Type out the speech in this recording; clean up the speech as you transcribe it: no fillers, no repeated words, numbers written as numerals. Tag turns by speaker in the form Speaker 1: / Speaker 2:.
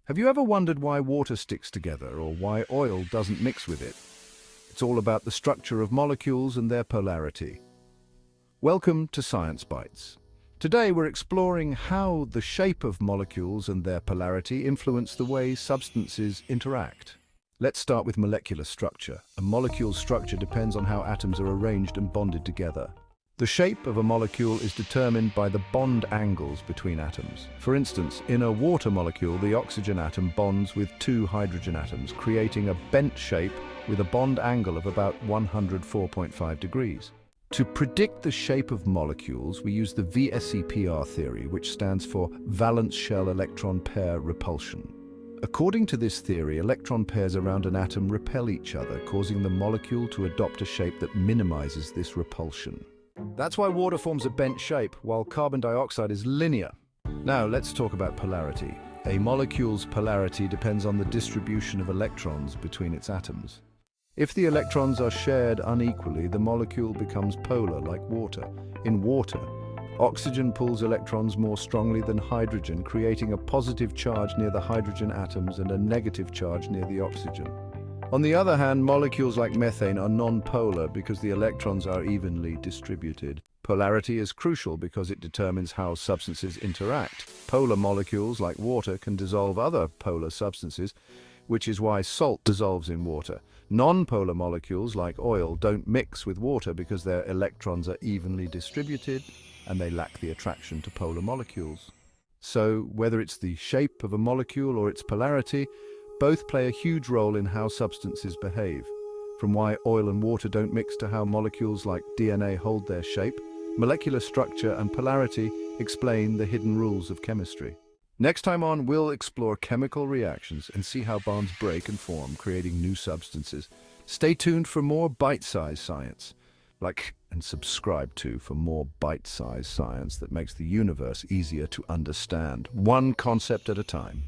Speaker 1: Have you ever wondered why water sticks together or why oil doesn't mix with it? It's all about the structure of molecules and their polarity. Welcome to Science Bites. Today we're exploring how the shape of molecules and their polarity influence the way substances interact. Let's start with molecular structure. A molecule's structure depends on how atoms are arranged and bonded together. The shape of a molecule is determined by the bond angles between atoms. For instance, in a water molecule, the oxygen atom bonds with two hydrogen atoms, creating a bent shape with a bond angle of about 104.5 degrees. To predict the shape of molecules, we use the VSEPR theory, which stands for valence shell electron pair repulsion. According to this theory, electron pairs around an atom repel each other, causing the molecule to adopt a shape that minimizes this repulsion. That's why water forms a bent shape, while carbon dioxide is linear. Now, let's talk about polarity. A molecule's polarity depends on the distribution of electrons between its atoms. If the electrons are shared unequally, the molecule becomes polar, like water. In water, oxygen pulls electrons more strongly than hydrogen, creating a positive charge near the hydrogen atoms and a negative charge near the oxygen. On the other hand, molecules like methane are nonpolar because the electrons are evenly distributed. Polarity is crucial because it determines how substances interact. Polar molecules like water can dissolve other polar substances, which is why salt dissolves in water. Non-polar molecules like oil don't mix with water because their electrons are evenly distributed and they lack the attraction to polar molecules. So, whether it's the shape of a molecule or its polarity, both play a huge role in how substances behave. From why oil and water don't mix to how molecules like DNA hold their shape, molecular structure and polarity explain the hidden rules of chemistry. Next time on, we'll explore chemical reactions and see how bonds break and form, creating new substances. Stay tuned for more bite-sized science. Like and subscribe to for more bite-sized science that makes the universe easier to understand, one concept at a time.